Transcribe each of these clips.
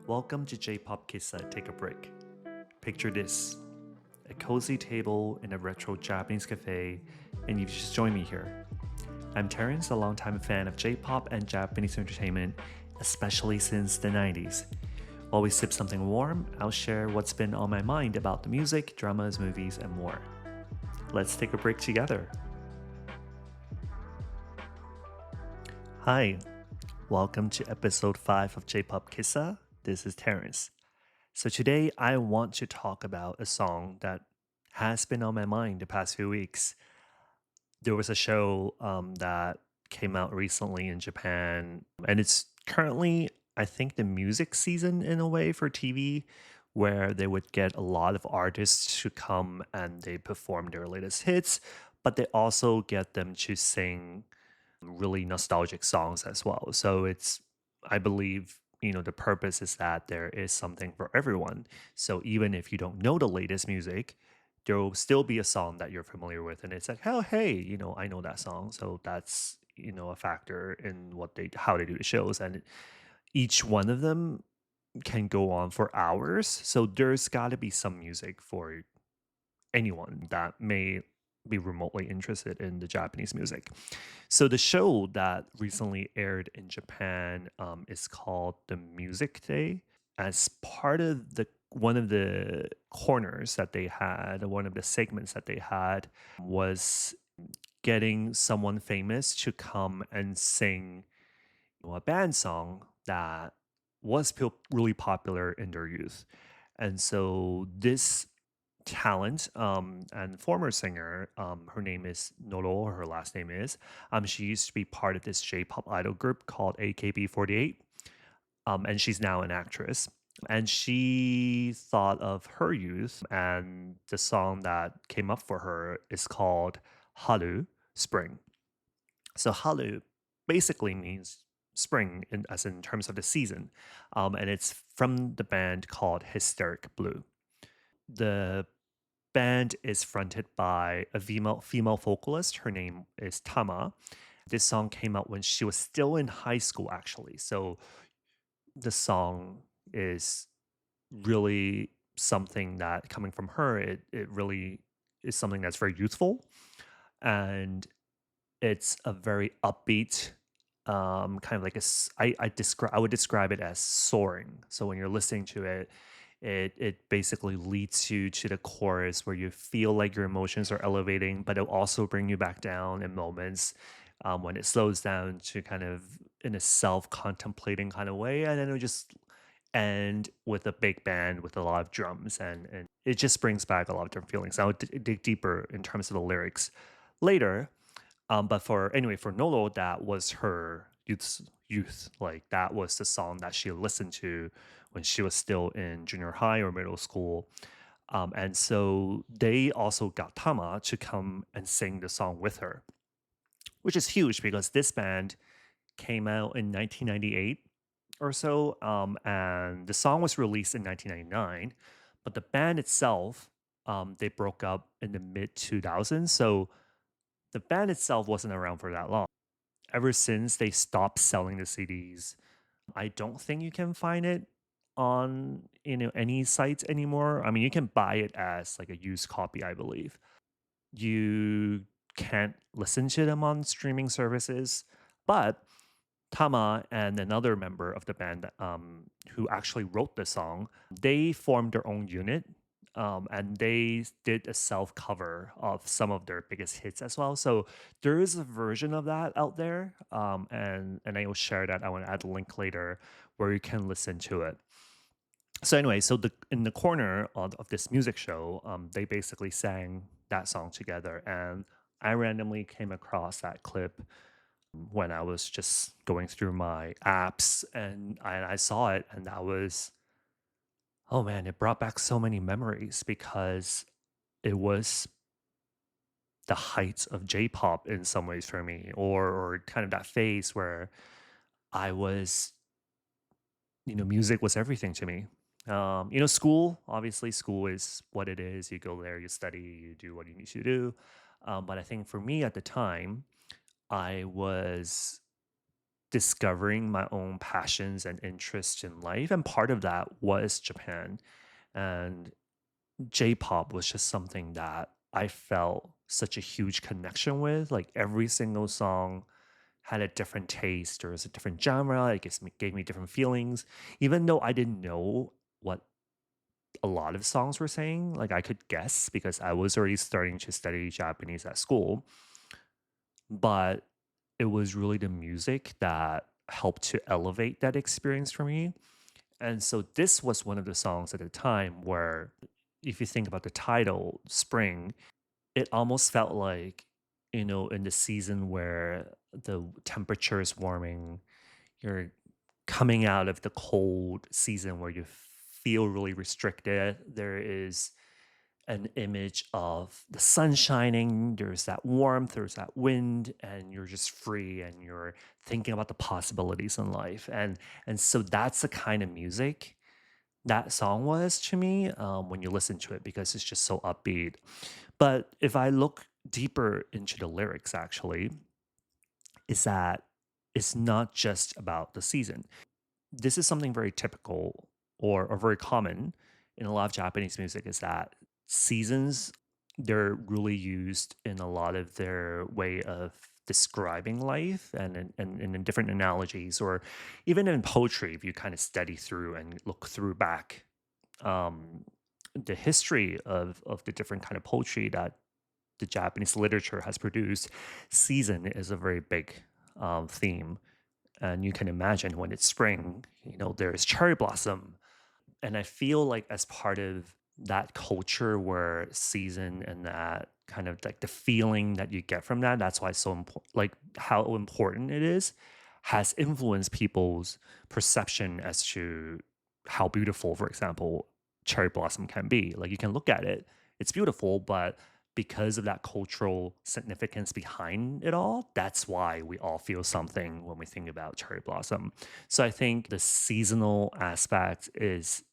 Welcome to J-Pop Kissa Take a Break. Picture this, a cozy table in a retro Japanese cafe, and you've just joined me here. I'm Terence, a longtime fan of J-Pop and Japanese entertainment, especially since the 90s. While we sip something warm, I'll share what's been on my mind about the music, dramas, movies, and more. Let's take a break together. Hi, welcome to episode 5 of J-Pop Kissa. This is Terence. So today I want to talk about a song that has been on my mind the past few weeks. There was a show that came out recently in Japan, and it's currently, I think, the music season in a way for TV, where they would get a lot of artists to come and they perform their latest hits, but they also get them to sing really nostalgic songs as well. So it's, I believe, the purpose is that there is something for everyone. So even if you don't know the latest music, there will still be a song that you're familiar with, and it's like, oh, hey, I know that song. So that's a factor in how they do the shows, and each one of them can go on for hours. So there's got to be some music for anyone that may be remotely interested in the Japanese music. So the show that recently aired in Japan is called The Music Day. As part of the one of the corners that they had, one of the segments that they had was getting someone famous to come and sing a band song that was really popular in their youth. And so this talent and former singer, her name is Noro, her last name is, she used to be part of this J-pop idol group called AKB48, and she's now an actress. And she thought of her youth, and the song that came up for her is called Haru, Spring. So Haru basically means spring as in terms of the season, and it's from the band called Hysteric Blue. The band is fronted by a female vocalist. Her name is Tama. This song came out when she was still in high school, actually. So the song is really something that, coming from her, it really is something that's very youthful, and it's a very upbeat, kind of like I would describe it as soaring. So when you're listening to it, it basically leads you to the chorus where you feel like your emotions are elevating, but it'll also bring you back down in moments, when it slows down to kind of in a self-contemplating kind of way, and then it'll just end with a big band with a lot of drums, and it just brings back a lot of different feelings. I'll dig deeper in terms of the lyrics later. But for Nolo, that was her youth. Like that was the song that she listened to when she was still in junior high or middle school. And so they also got Tama to come and sing the song with her, which is huge because this band came out in 1998 or so, and the song was released in 1999. But the band itself, they broke up in the mid 2000s. So the band itself wasn't around for that long. Ever since they stopped selling the CDs, I don't think you can find it on any sites anymore. I mean, you can buy it as like a used copy, I believe. You can't listen to them on streaming services, but Tama and another member of the band, who actually wrote the song, they formed their own unit, and they did a self cover of some of their biggest hits as well. So there is a version of that out there, and I will share that. I want to add a link later where you can listen to it. So anyway, so in the corner of this music show, they basically sang that song together, and I randomly came across that clip when I was just going through my apps, and I saw it, and that was, oh man, it brought back so many memories because it was the heights of J-pop in some ways for me, or kind of that phase where I was, music was everything to me. School, obviously, school is what it is. You go there, you study, you do what you need to do. But I think for me at the time, I was discovering my own passions and interests in life. And part of that was Japan. And J-pop was just something that I felt such a huge connection with. Like every single song had a different taste or was a different genre. It gave me different feelings. Even though I didn't know what a lot of songs were saying, like I could guess because I was already starting to study Japanese at school. But it was really the music that helped to elevate that experience for me. And so this was one of the songs at the time where, if you think about the title, Spring, it almost felt like, in the season where the temperature is warming, you're coming out of the cold season where you feel really restricted. There is an image of the sun shining, there's that warmth, there's that wind, and you're just free and you're thinking about the possibilities in life. And so that's the kind of music that song was to me when you listen to it because it's just so upbeat. But if I look deeper into the lyrics, actually, is that it's not just about the season. This is something very typical or very common in a lot of Japanese music is that seasons they're really used in a lot of their way of describing life and in different analogies or even in poetry if you kind of study through and look through back um, the history of the different kind of poetry that the Japanese literature has produced, season is a very big theme. And you can imagine when it's spring, there's cherry blossom. And I feel like as part of that culture where season and that kind of like the feeling that you get from that, that's why it's so important, like how important it is, has influenced people's perception as to how beautiful, for example, cherry blossom can be. Like you can look at it, it's beautiful, but because of that cultural significance behind it all, that's why we all feel something when we think about cherry blossom. So I think the seasonal aspect is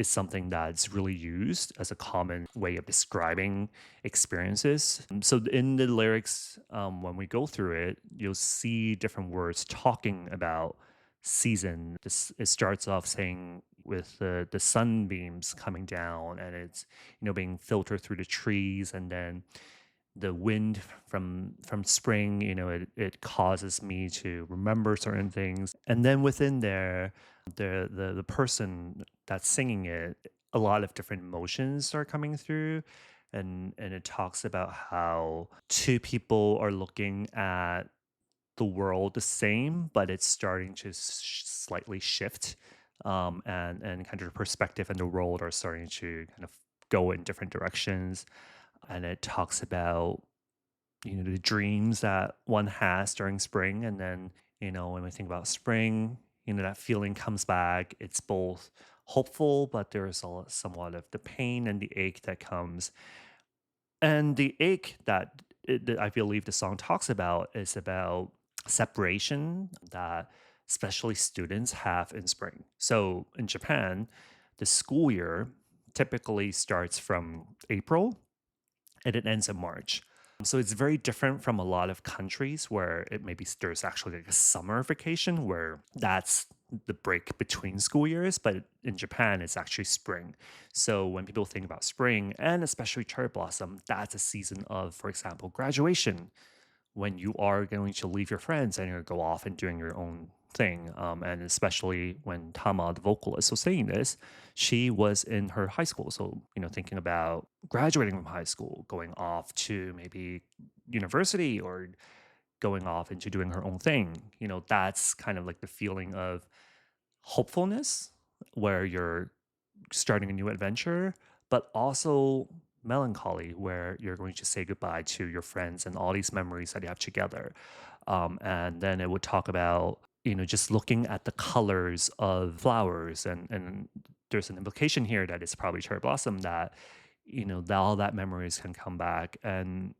something that's really used as a common way of describing experiences. So in the lyrics, when we go through it, you'll see different words talking about season. It starts off saying with the sunbeams coming down and it's being filtered through the trees and then the wind from spring, it causes me to remember certain things. And then within there, the person that's singing it, a lot of different emotions are coming through. And it talks about how two people are looking at the world the same, but it's starting to slightly shift. And kind of the perspective and the world are starting to kind of go in different directions. And it talks about the dreams that one has during spring and then when we think about spring, that feeling comes back. It's both hopeful but there's somewhat of the pain and the ache that comes. And the ache that I believe the song talks about is about separation that especially students have in spring. So in Japan, the school year typically starts from April and it ends in March. So it's very different from a lot of countries where it maybe there's actually like a summer vacation where that's the break between school years, but in Japan it's actually spring. So when people think about spring and especially cherry blossom, that's a season of, for example, graduation when you are going to leave your friends and you're go off and doing your own thing. And especially when Tama, the vocalist, was saying this, she was in her high school. So, thinking about graduating from high school, going off to maybe university or going off into doing her own thing, that's kind of like the feeling of hopefulness where you're starting a new adventure, but also melancholy where you're going to say goodbye to your friends and all these memories that you have together. And then it would talk about, just looking at the colors of flowers and there's an implication here that it's probably cherry blossom that, that all that memories can come back and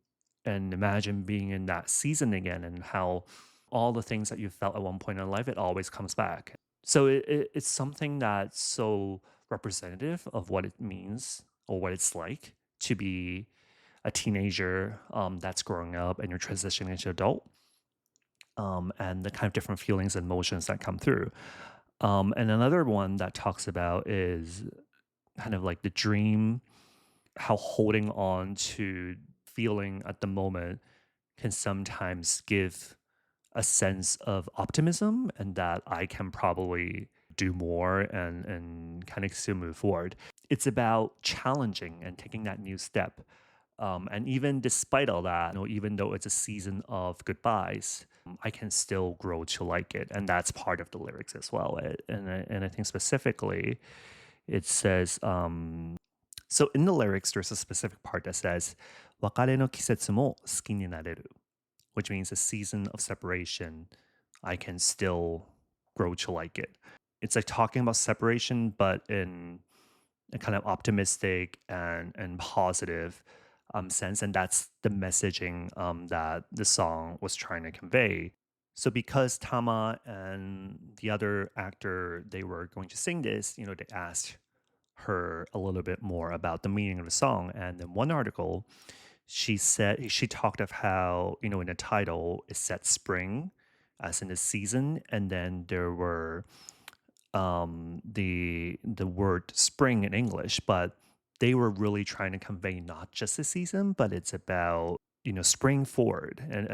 imagine being in that season again and how all the things that you felt at one point in life, it always comes back. So it's something that's so representative of what it means or what it's like to be a teenager that's growing up and you're transitioning into adult. and the kind of different feelings and emotions that come through. And another one that talks about is kind of like the dream, how holding on to feeling at the moment can sometimes give a sense of optimism and that I can probably do more and kind of still move forward. It's about challenging and taking that new step. And even despite all that, even though it's a season of goodbyes, I can still grow to like it. And that's part of the lyrics as well. And I think specifically, it says, so in the lyrics, there's a specific part that says, 別れの季節も好きになれる, which means a season of separation, I can still grow to like it. It's like talking about separation, but in a kind of optimistic and positive sense. And that's the messaging that the song was trying to convey. So because Tama and the other actor, they were going to sing this, they asked her a little bit more about the meaning of the song. And in one article, she talked of how, in the title it said spring as in the season, and then there were the word spring in English, but they were really trying to convey not just the season, but it's about spring forward, and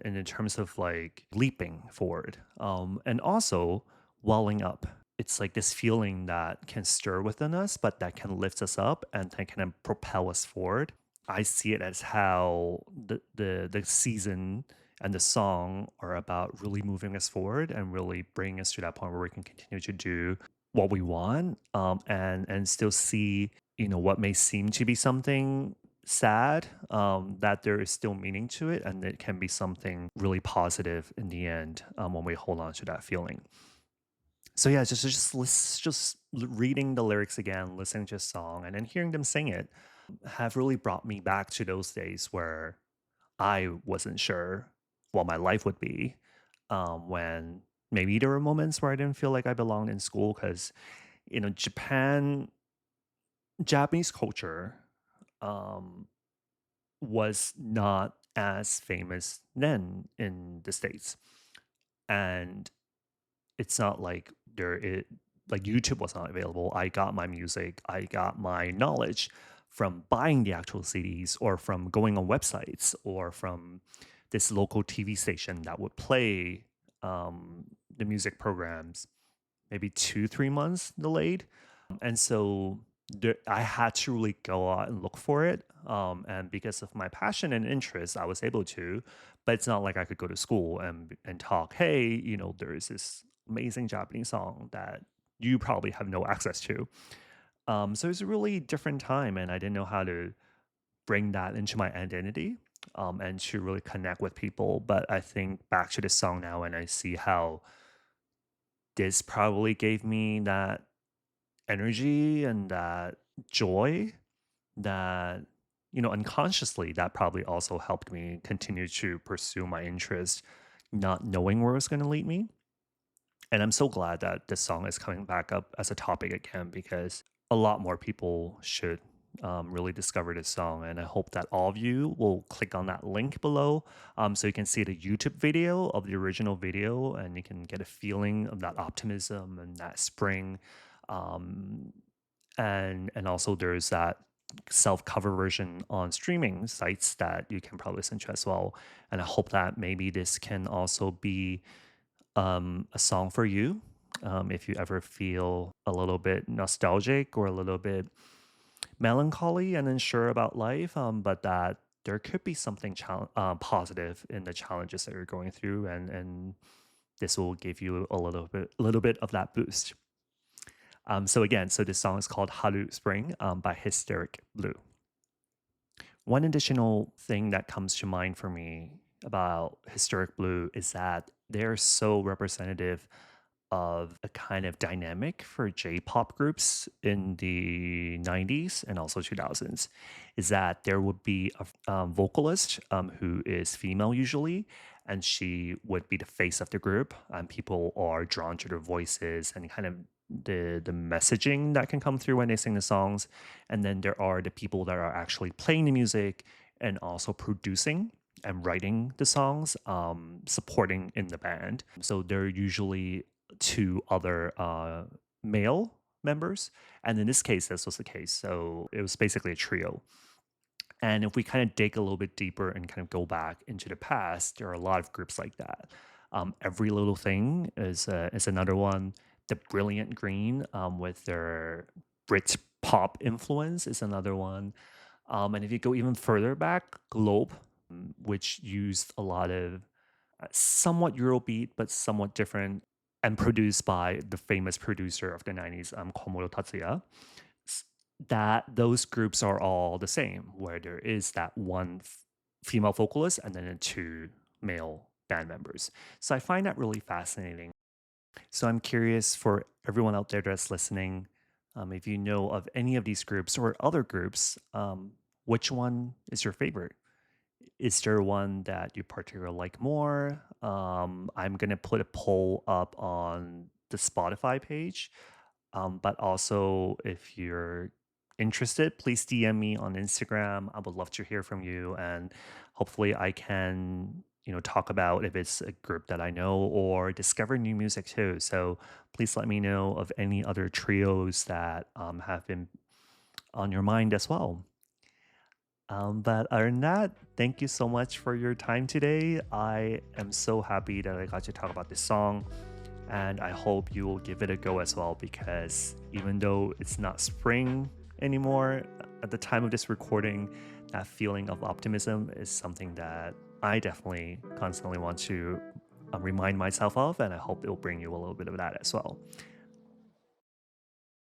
in terms of like leaping forward, and also welling up. It's like this feeling that can stir within us, but that can lift us up and that can propel us forward. I see it as how the season and the song are about really moving us forward and really bringing us to that point where we can continue to do what we want, and still see what may seem to be something sad, that there is still meaning to it, and it can be something really positive in the end, when we hold on to that feeling. So yeah, just reading the lyrics again, listening to a song, and then hearing them sing it have really brought me back to those days where I wasn't sure what my life would be. When maybe there were moments where I didn't feel like I belonged in school because, Japanese culture um, was not as famous then in the States. And it's not like like YouTube was not available. I got my music, I got my knowledge from buying the actual CDs or from going on websites or from this local TV station that would play the music programs maybe 2 3 months delayed. And so I had to really go out and look for it. And because of my passion and interest, I was able to. But it's not like I could go to school and talk, hey, there is this amazing Japanese song that you probably have no access to. So it's a really different time, and I didn't know how to bring that into my identity, and to really connect with people. But I think back to this song now, and I see how this probably gave me that energy and that joy that, unconsciously, that probably also helped me continue to pursue my interest, not knowing where it's going to lead me. And I'm so glad that this song is coming back up as a topic again because a lot more people should really discover this song. And I hope that all of you will click on that link below, so you can see the YouTube video of the original video and you can get a feeling of that optimism and that spring. Um, and also there's that self-cover version on streaming sites that you can probably listen to as well. And I hope that maybe this can also be a song for you, if you ever feel a little bit nostalgic or a little bit melancholy and unsure about life, but that there could be something positive in the challenges that you're going through, and this will give you a little bit of that boost. So this song is called Haru Spring, by Hysteric Blue. One additional thing that comes to mind for me about Hysteric Blue is that they're so representative of a kind of dynamic for J-pop groups in the 90s and also 2000s, is that there would be a vocalist, who is female usually, and she would be the face of the group, and people are drawn to their voices and kind of the messaging that can come through when they sing the songs. And then there are the people that are actually playing the music and also producing and writing the songs, supporting in the band. So there are usually two other male members. And in this case, this was the case. So it was basically a trio. And if we kind of dig a little bit deeper and kind of go back into the past, there are a lot of groups like that. Every Little Thing is another one. The Brilliant Green, with their Brit pop influence, is another one. And if you go even further back, Globe, which used a lot of somewhat Eurobeat, but somewhat different, and produced by the famous producer of the 90s, Komuro Tatsuya, that those groups are all the same, where there is that one female vocalist and then two male band members. So I find that really fascinating. So I'm curious for everyone out there that's listening, if you know of any of these groups or other groups, which one is your favorite? Is there one that you particularly like more? I'm gonna put a poll up on the Spotify page. But also, if you're interested, please DM me on Instagram. I would love to hear from you, and hopefully, I can talk about if it's a group that I know or discover new music too. So please let me know of any other trios that have been on your mind as well. But other than that, thank you so much for your time today. I am so happy that I got to talk about this song, and I hope you will give it a go as well, because even though it's not spring anymore, at the time of this recording, that feeling of optimism is something that I definitely constantly want to remind myself of, and I hope it will bring you a little bit of that as well.